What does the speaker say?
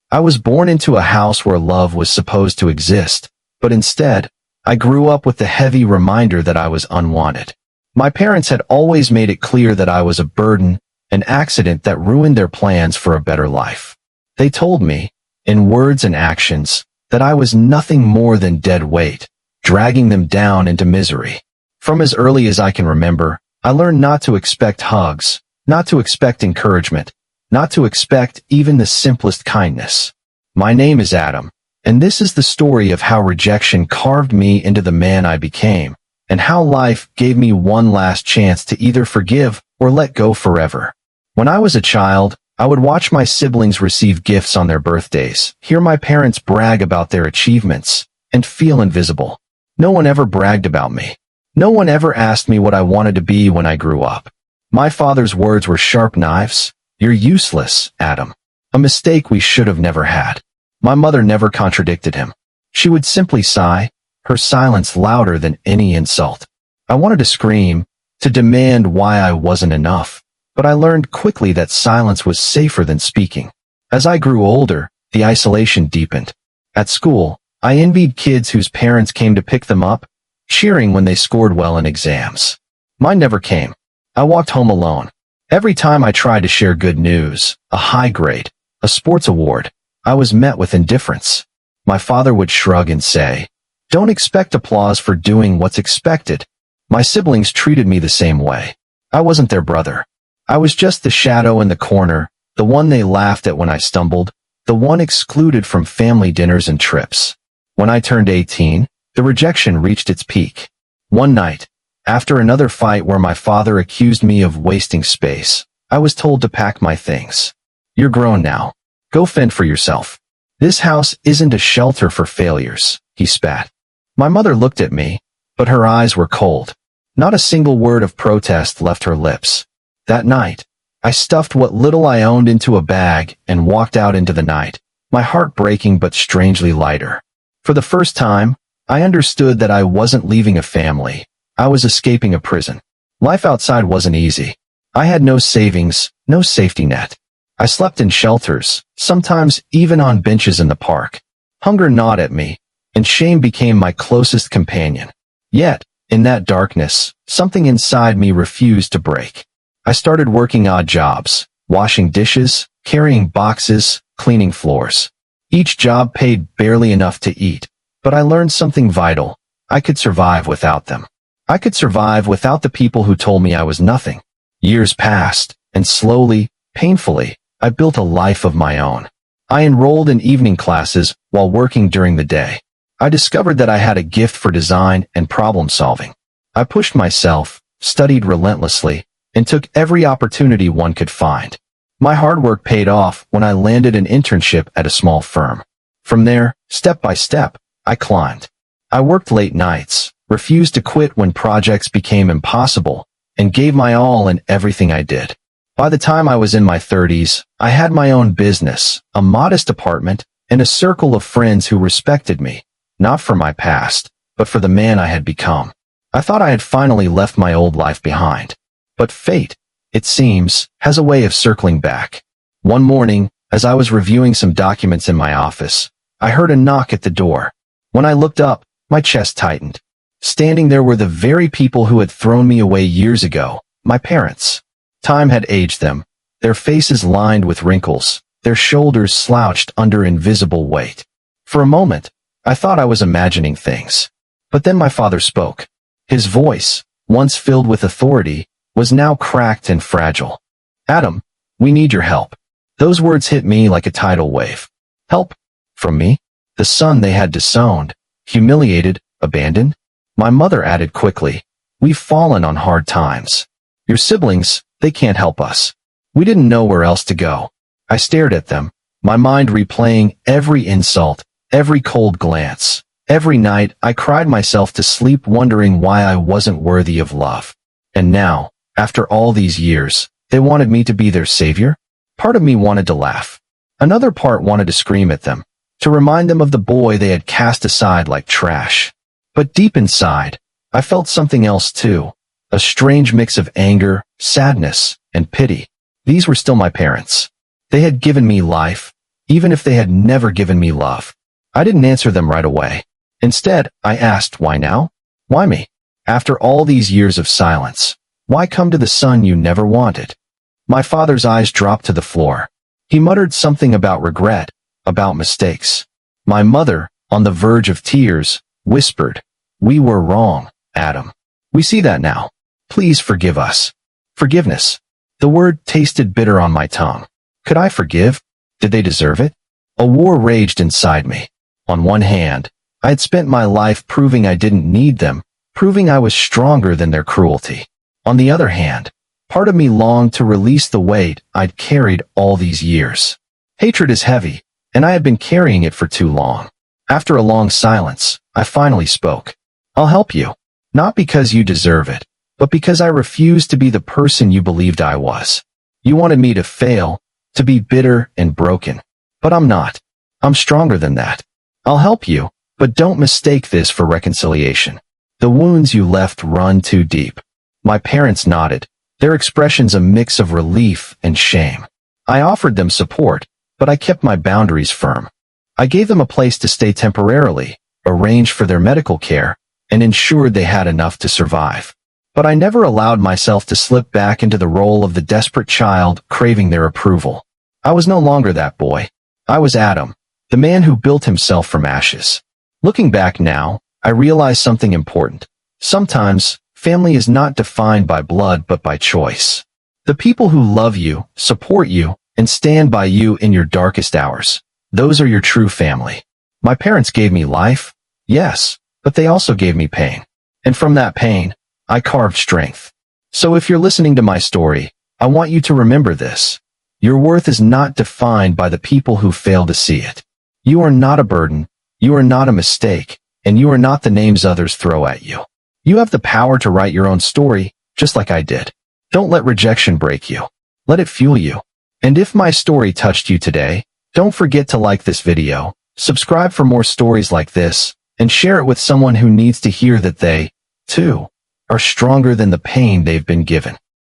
I was born into a house where love was supposed to exist, but instead, I grew up with the heavy reminder that I was unwanted. My parents had always made it clear that I was a burden, an accident that ruined their plans for a better life. They told me, in words and actions, that I was nothing more than dead weight, dragging them down into misery. From as early as I can remember, I learned not to expect hugs, not to expect encouragement, not to expect even the simplest kindness. My name is Adam, and this is the story of how rejection carved me into the man I became, and how life gave me one last chance to either forgive or let go forever. When I was a child, I would watch my siblings receive gifts on their birthdays, hear my parents brag about their achievements, and feel invisible. No one ever bragged about me. No one ever asked me what I wanted to be when I grew up. My father's words were sharp knives. "You're useless, Adam." A mistake we should have never had. My mother never contradicted him. She would simply sigh, her silence louder than any insult. I wanted to scream, to demand why I wasn't enough, but I learned quickly that silence was safer than speaking. As I grew older, the isolation deepened. At school, I envied kids whose parents came to pick them up, cheering when they scored well in exams. Mine never came. I walked home alone. Every time I tried to share good news, a high grade, a sports award, I was met with indifference. My father would shrug and say, "Don't expect applause for doing what's expected." My siblings treated me the same way. I wasn't their brother. I was just the shadow in the corner, the one they laughed at when I stumbled, the one excluded from family dinners and trips. When I turned 18, the rejection reached its peak. One night, after another fight where my father accused me of wasting space, I was told to pack my things. "You're grown now. Go fend for yourself. This house isn't a shelter for failures," he spat. My mother looked at me, but her eyes were cold. Not a single word of protest left her lips. That night, I stuffed what little I owned into a bag and walked out into the night, my heart breaking but strangely lighter. For the first time, I understood that I wasn't leaving a family. I was escaping a prison. Life outside wasn't easy. I had no savings, no safety net. I slept in shelters, sometimes even on benches in the park. Hunger gnawed at me, and shame became my closest companion. Yet, in that darkness, something inside me refused to break. I started working odd jobs, washing dishes, carrying boxes, cleaning floors. Each job paid barely enough to eat, but I learned something vital. I could survive without them. I could survive without the people who told me I was nothing. Years passed, and slowly, painfully, I built a life of my own. I enrolled in evening classes while working during the day. I discovered that I had a gift for design and problem solving. I pushed myself, studied relentlessly, and took every opportunity one could find. My hard work paid off when I landed an internship at a small firm. From there, step by step, I climbed. I worked late nights, refused to quit when projects became impossible, and gave my all in everything I did. By the time I was in my 30s, I had my own business, a modest apartment, and a circle of friends who respected me, not for my past, but for the man I had become. I thought I had finally left my old life behind. But fate, it seems, has a way of circling back. One morning, as I was reviewing some documents in my office, I heard a knock at the door. When I looked up, my chest tightened. Standing there were the very people who had thrown me away years ago, my parents. Time had aged them, their faces lined with wrinkles, their shoulders slouched under invisible weight. For a moment, I thought I was imagining things. But then my father spoke. His voice, once filled with authority, was now cracked and fragile. "Adam, we need your help." Those words hit me like a tidal wave. Help? From me? The son they had disowned, humiliated, abandoned? My mother added quickly, "We've fallen on hard times. Your siblings, they can't help us." We didn't know where else to go. I stared at them, my mind replaying every insult, every cold glance. Every night, I cried myself to sleep wondering why I wasn't worthy of love. And now, after all these years, they wanted me to be their savior? Part of me wanted to laugh. Another part wanted to scream at them, to remind them of the boy they had cast aside like trash. But deep inside, I felt something else too, a strange mix of anger, sadness, and pity. These were still my parents. They had given me life, even if they had never given me love. I didn't answer them right away. Instead, I asked, why now? Why me? After all these years of silence, why come to the son you never wanted? My father's eyes dropped to the floor. He muttered something about regret, about mistakes. My mother, on the verge of tears, whispered, we were wrong, Adam. We see that now. Please forgive us. Forgiveness. The word tasted bitter on my tongue. Could I forgive? Did they deserve it? A war raged inside me. On one hand, I had spent my life proving I didn't need them, proving I was stronger than their cruelty. On the other hand, part of me longed to release the weight I'd carried all these years. Hatred is heavy, and I had been carrying it for too long. After a long silence, I finally spoke. I'll help you. Not because you deserve it, but because I refuse to be the person you believed I was. You wanted me to fail, to be bitter and broken. But I'm not. I'm stronger than that. I'll help you, but don't mistake this for reconciliation. The wounds you left run too deep. My parents nodded, their expressions a mix of relief and shame. I offered them support, but I kept my boundaries firm. I gave them a place to stay temporarily, arranged for their medical care, and ensured they had enough to survive. But I never allowed myself to slip back into the role of the desperate child craving their approval. I was no longer that boy. I was Adam, the man who built himself from ashes. Looking back now, I realize something important. Sometimes, family is not defined by blood but by choice. The people who love you, support you, and stand by you in your darkest hours. Those are your true family. My parents gave me life, yes, but they also gave me pain. And from that pain, I carved strength. So if you're listening to my story, I want you to remember this. Your worth is not defined by the people who fail to see it. You are not a burden, you are not a mistake, and you are not the names others throw at you. You have the power to write your own story, just like I did. Don't let rejection break you. Let it fuel you. And if my story touched you today, don't forget to like this video, subscribe for more stories like this, and share it with someone who needs to hear that they, too, are stronger than the pain they've been given.